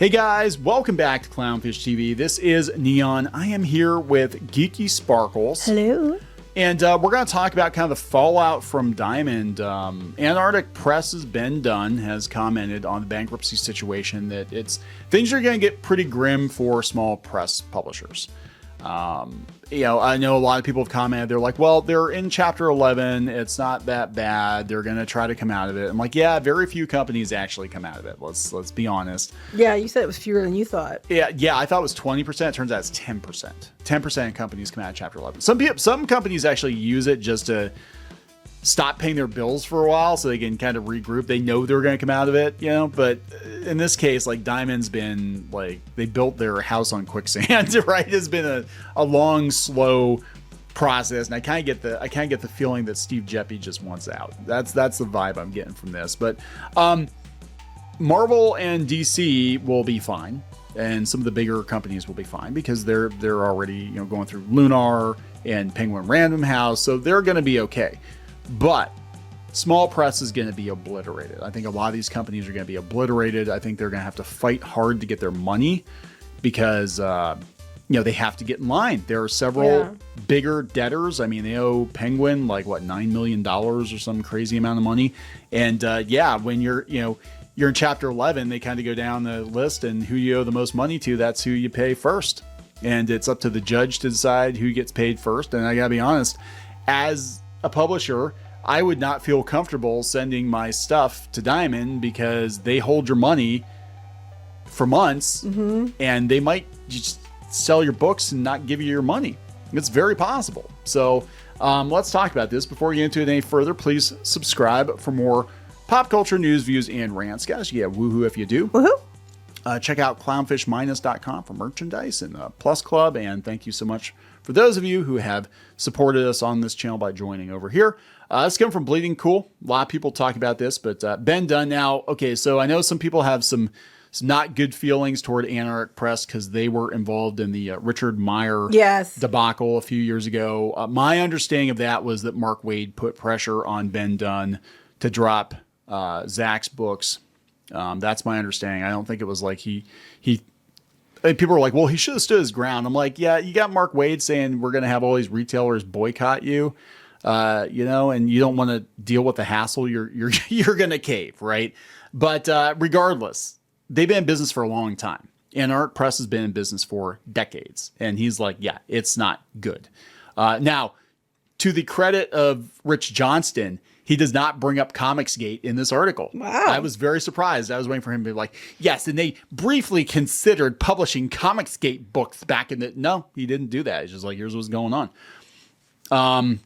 Hey guys, welcome back to Clownfish TV. This is Kneon. I am here with Geeky Sparkles. Hello. And we're going to talk about kind of the fallout from Diamond. Antarctic Press's Dunn has commented on the bankruptcy situation that things are going to get pretty grim for small press publishers. I know a lot of people have commented. They're like, well, they're in Chapter 11. It's not that bad. They're going to try to come out of it. I'm like, yeah, very few companies actually come out of it. Let's be honest. Yeah, you said it was fewer than you thought. Yeah, I thought it was 20%. It turns out it's 10%. 10% of companies come out of Chapter 11. Some companies actually use it just to stop paying their bills for a while so they can kind of regroup. They know they're going to come out of it, but in this case, like Diamond's been like, they built their house on quicksand, right? It's been a long, slow process. And I kind of get the feeling that Steve Jeppy just wants out. That's the vibe I'm getting from this. But Marvel and DC will be fine. And some of the bigger companies will be fine because they're already, going through Lunar and Penguin Random House. So they're going to be okay. But small press is going to be obliterated. I think a lot of these companies are going to be obliterated. I think they're going to have to fight hard to get their money because, they have to get in line. There are several bigger debtors. I mean, they owe Penguin like $9 million or some crazy amount of money. And when you're in Chapter 11, they kind of go down the list, and who you owe the most money to, that's who you pay first. And it's up to the judge to decide who gets paid first. And I gotta be honest, as a publisher, I would not feel comfortable sending my stuff to Diamond because they hold your money for months and they might just sell your books and not give you your money. It's very possible. So let's talk about this. Before we get into it any further, please subscribe for more pop culture news, views, and rants. Guys, you get woohoo if you do. Woohoo! Check out clownfishminus.com for merchandise and Plus Club. And thank you so much for those of you who have supported us on this channel by joining over here. This comes from Bleeding Cool. A lot of people talk about this, but Dunn now. Okay, so I know some people have some not good feelings toward Antarctic Press because they were involved in the Richard Meyer debacle a few years ago. My understanding of that was that Mark Waid put pressure on Dunn to drop Zach's books. That's my understanding. I don't think it was like he people are like, well, he should have stood his ground. I'm like, yeah, you got Mark Waid saying we're going to have all these retailers boycott you, and you don't want to deal with the hassle. You're going to cave, right? But regardless, they've been in business for a long time. Antarctic Press has been in business for decades. And he's like, yeah, it's not good. Now, to the credit of Rich Johnston, he does not bring up Comicsgate in this article. Wow. I was very surprised. I was waiting for him to be like, yes, and they briefly considered publishing Comicsgate books back in the... No, he didn't do that. He's just like, here's what's going on.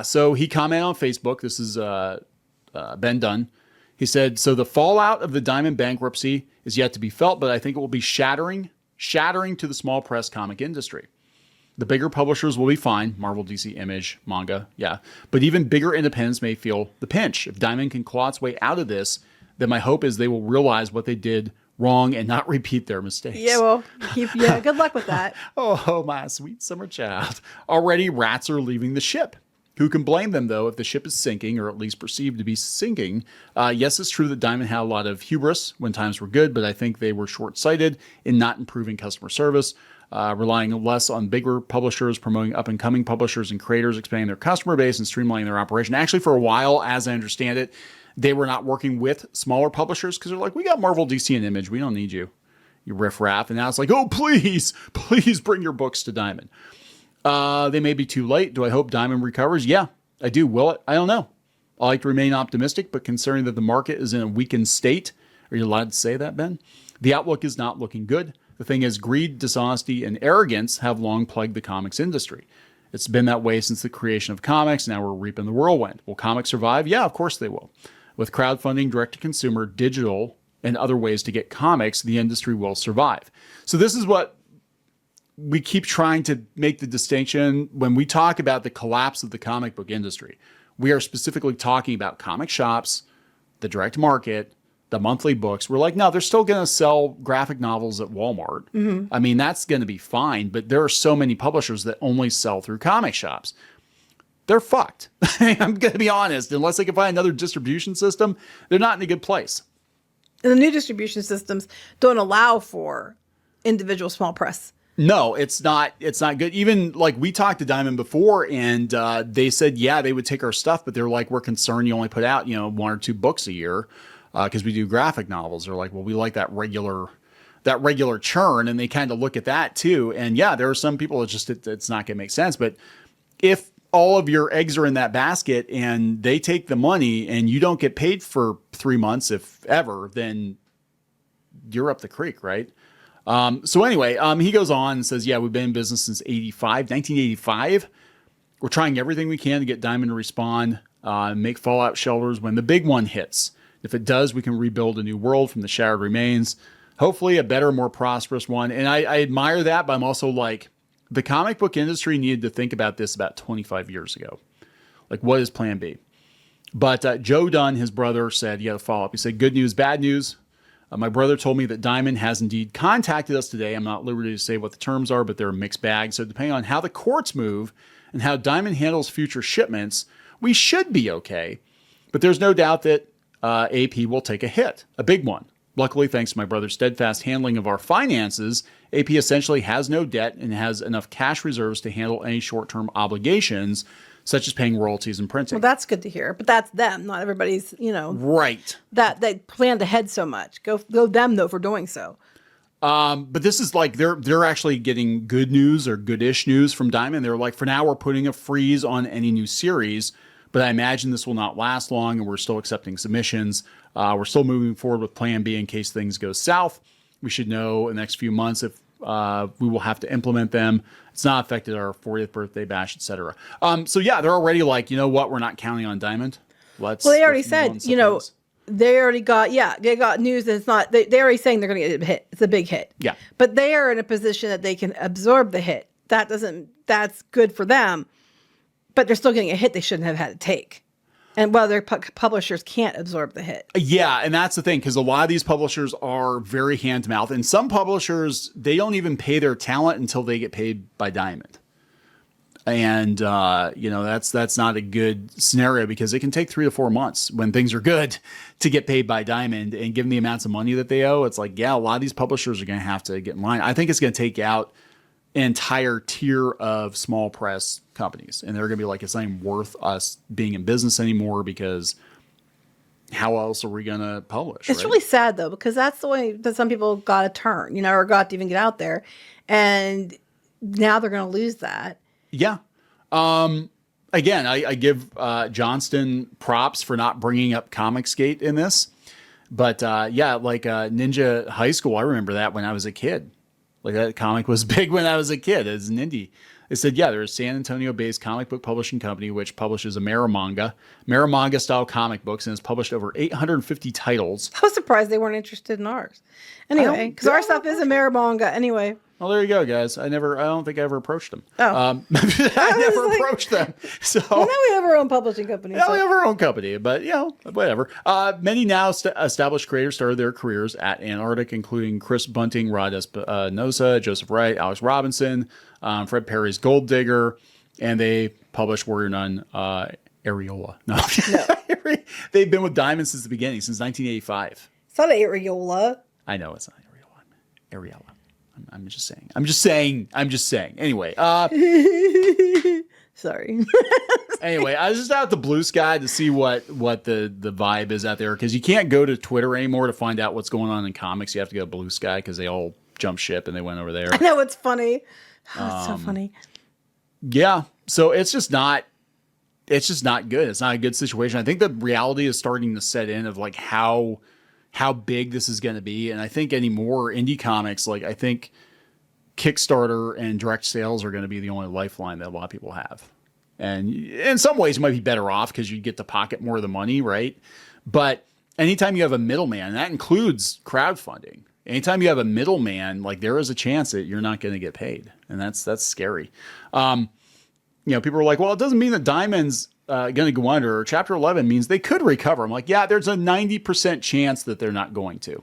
So he commented on Facebook. This is Dunn. He said, so the fallout of the Diamond bankruptcy is yet to be felt, but I think it will be shattering to the small press comic industry. The bigger publishers will be fine. Marvel, DC, Image, manga, yeah. But even bigger independents may feel the pinch. If Diamond can claw its way out of this, then my hope is they will realize what they did wrong and not repeat their mistakes. Yeah, well, good luck with that. Oh, my sweet summer child. Already rats are leaving the ship. Who can blame them, though, if the ship is sinking, or at least perceived to be sinking? Yes, it's true that Diamond had a lot of hubris when times were good, but I think they were short-sighted in not improving customer service. Relying less on bigger publishers, promoting up-and-coming publishers and creators, expanding their customer base, and streamlining their operation. Actually, for a while, as I understand it, they were not working with smaller publishers because they're like, we got Marvel, DC, and Image. We don't need you, you riffraff. And now it's like, oh, please bring your books to Diamond. They may be too late. Do I hope Diamond recovers? Yeah, I do. Will it? I don't know. I like to remain optimistic, but considering that the market is in a weakened state, are you allowed to say that, Ben? The outlook is not looking good. The thing is, greed, dishonesty, and arrogance have long plagued the comics industry. It's been that way since the creation of comics. Now we're reaping the whirlwind. Will comics survive? Yeah, of course they will. With crowdfunding, direct-to-consumer, digital, and other ways to get comics, the industry will survive. So this is what we keep trying to make the distinction when we talk about the collapse of the comic book industry. We are specifically talking about comic shops, the direct market, the monthly books. We're like, no, they're still going to sell graphic novels at Walmart. Mm-hmm. I mean, that's going to be fine, but there are so many publishers that only sell through comic shops. They're fucked. I'm going to be honest. Unless they can find another distribution system, they're not in a good place. And the new distribution systems don't allow for individual small press. No, it's not. It's not good. Even like we talked to Diamond before, and they said, yeah, they would take our stuff, but they're like, we're concerned you only put out, 1 or 2 books a year because we do graphic novels. They're like, well, we like that regular churn, and they kind of look at that too. And yeah, there are some people that just it's not going to make sense. But if all of your eggs are in that basket and they take the money and you don't get paid for 3 months, if ever, then you're up the creek, right? So anyway, he goes on and says, yeah, we've been in business since 1985. We're trying everything we can to get Diamond to respond, make fallout shelters when the big one hits. If it does, we can rebuild a new world from the shattered remains, hopefully a better, more prosperous one. And I admire that, but I'm also like, the comic book industry needed to think about this about 25 years ago. Like, what is plan B? But Joe Dunn, his brother, said, you got to follow up. He said, good news, bad news. My brother told me that Diamond has indeed contacted us today. I'm not at liberty to say what the terms are, but they're a mixed bag. So depending on how the courts move and how Diamond handles future shipments, we should be okay. But there's no doubt that AP will take a hit, a big one. Luckily, thanks to my brother's steadfast handling of our finances, AP essentially has no debt and has enough cash reserves to handle any short-term obligations, such as paying royalties and printing. Well, that's good to hear, but that's them. Not everybody's, right. That they planned ahead so much. Go them though for doing so. But this is like they're actually getting good news or goodish news from Diamond. They're like, for now, we're putting a freeze on any new series, but I imagine this will not last long, and we're still accepting submissions. We're still moving forward with Plan B in case things go south. We should know in the next few months if we will have to implement them. It's not affected our 40th birthday bash, etc. So yeah, they're already like, you know what? We're not counting on Diamond. Well, they already said, they already got, they got news that it's not, they're already saying they're going to get a hit. It's a big hit. Yeah. But they are in a position that they can absorb the hit. That's good for them. But they're still getting a hit they shouldn't have had to take. And their publishers can't absorb the hit. Yeah, and that's the thing, because a lot of these publishers are very hand-to-mouth. And some publishers, they don't even pay their talent until they get paid by Diamond. And, that's not a good scenario, because it can take 3 to 4 months when things are good to get paid by Diamond. And given the amounts of money that they owe, it's like, yeah, a lot of these publishers are going to have to get in line. I think it's going to take out an entire tier of small press companies, and they're going to be like, it's not even worth us being in business anymore, because how else are we going to publish? It's really sad though, because that's the way that some people got to turn, or got to even get out there, and now they're going to lose that. Yeah. Again, I give Johnston props for not bringing up Comicsgate in this, but Ninja High School, I remember that when I was a kid. Like, that comic was big when I was a kid as an indie. They said, yeah, there's a San Antonio-based comic book publishing company which publishes Manga style comic books, and has published over 850 titles. I was surprised they weren't interested in ours. Anyway, because our stuff is Manga anyway. Well, there you go, guys. I don't think I ever approached them. Oh. I never approached them. So well, now we have our own publishing company. Yeah, we have our own company, but whatever. Many now established creators started their careers at Antarctic, including Chris Bunting, Rod Espinosa, Joseph Wright, Alex Robinson, Fred Perry's Gold Digger, and they published Warrior Nun, Areola. No. They've been with Diamond since the beginning, since 1985. It's not Areola. I know it's not Areola. I'm just saying. Anyway. Sorry. Anyway, I was just out at the Blue Sky to see what the vibe is out there, because you can't go to Twitter anymore to find out what's going on in comics. You have to go to Blue Sky because they all jumped ship and they went over there. I know, it's funny. Oh, it's so funny. Yeah. So it's just not good. It's not a good situation. I think the reality is starting to set in of like how big this is going to be. And I think anymore indie comics, like I think Kickstarter and direct sales are going to be the only lifeline that a lot of people have. And in some ways you might be better off because you get to pocket more of the money, right? But anytime you have a middleman, and that includes crowdfunding, anytime you have a middleman, like there is a chance that you're not going to get paid. And that's scary. People are like, well, it doesn't mean that Diamond's going to go under, or Chapter 11 means they could recover. I'm like, yeah, there's a 90% chance that they're not going to.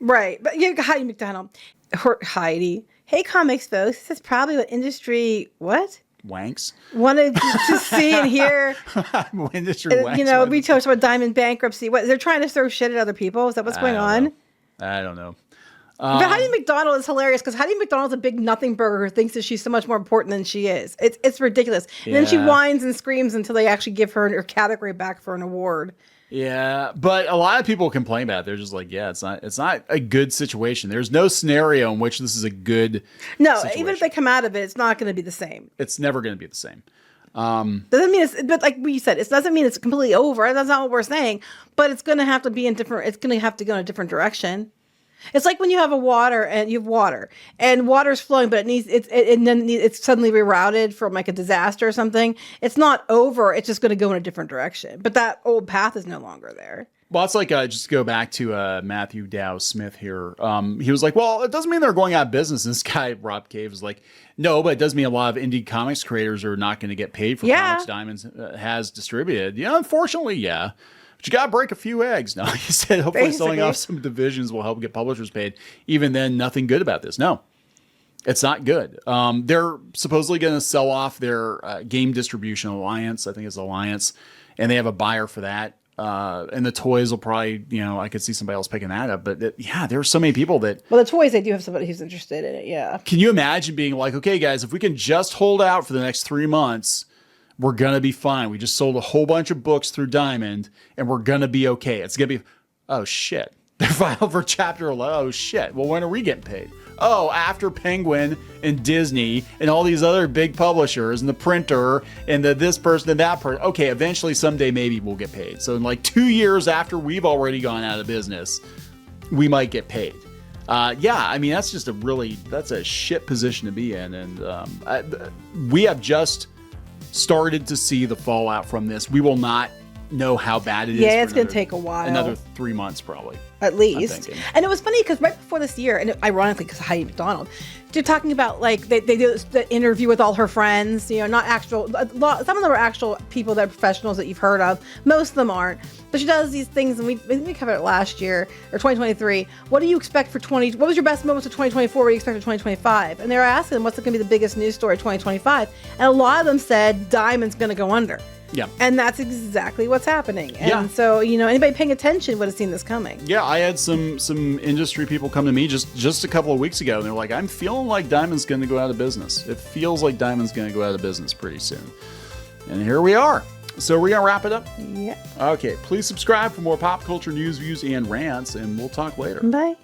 Right. But Heidi McDonald. Heidi. Hey, comics folks. This is probably what industry, what? wanks? Wanted to see and hear. When did your wanks? You know, we talked about Diamond bankruptcy. What, they're trying to throw shit at other people? Is that what's going on? I don't know. But Heidi McDonald is hilarious because Heidi McDonald's a big nothing burger who thinks that she's so much more important than she is. It's ridiculous. And then she whines and screams until they actually give her category back for an award. Yeah, but a lot of people complain about it. They're just like, yeah, it's not a good situation. There's no scenario in which this is a good situation. Even if they come out of it, it's not going to be the same. It's never going to be the same. Doesn't mean but like we said, it doesn't mean it's completely over. That's not what we're saying. But it's going to have to be it's going to have to go in a different direction. It's like when you have water and water's flowing, but it's suddenly rerouted from like a disaster or something. It's not over. It's just going to go in a different direction. But that old path is no longer there. Well, it's like, just go back to Matthew Dow Smith here. He was like, well, it doesn't mean they're going out of business. This guy, Rob Cave, was like, no, but it does mean a lot of indie comics creators are not going to get paid for comics Diamonds has distributed. Yeah, unfortunately, yeah. But you got to break a few eggs. No, he said, hopefully selling off some divisions will help get publishers paid. Even then, nothing good about this. No, it's not good. They're supposedly going to sell off their game distribution alliance. I think it's Alliance. And they have a buyer for that. And the toys will probably, I could see somebody else picking that up. But there are so many people that... Well, the toys, they do have somebody who's interested in it, yeah. Can you imagine being like, okay, guys, if we can just hold out for the next 3 months... we're going to be fine. We just sold a whole bunch of books through Diamond, and we're going to be okay. It's going to be, oh, shit. They're filed for Chapter 11. Oh, shit. Well, when are we getting paid? Oh, after Penguin and Disney and all these other big publishers and the printer and this person and that person. Okay, eventually, someday, maybe we'll get paid. So in like 2 years after we've already gone out of business, we might get paid. I mean, that's just that's a shit position to be in. And we have just... started to see the fallout from this. We will not know how bad it is. Yeah, it's going to take a while. Another 3 months, probably. At least. And it was funny because right before this year, and ironically, because Heidi McDonald, they're talking about like they do the interview with all her friends. Not actual. Some of them are actual people that are professionals that you've heard of. Most of them aren't. But she does these things, and we covered it last year or 2023. What do you expect for What was your best moments of 2024? What do you expect for 2025? And they were asking them, what's going to be the biggest news story of 2025? And a lot of them said Diamond's going to go under. Yeah. And that's exactly what's happening. And so, anybody paying attention would have seen this coming. Yeah, I had some industry people come to me just a couple of weeks ago, and they're like, I'm feeling like Diamond's going to go out of business. It feels like Diamond's going to go out of business pretty soon. And here we are. So we're going to wrap it up? Yeah. Okay, please subscribe for more pop culture news, views, and rants, and we'll talk later. Bye.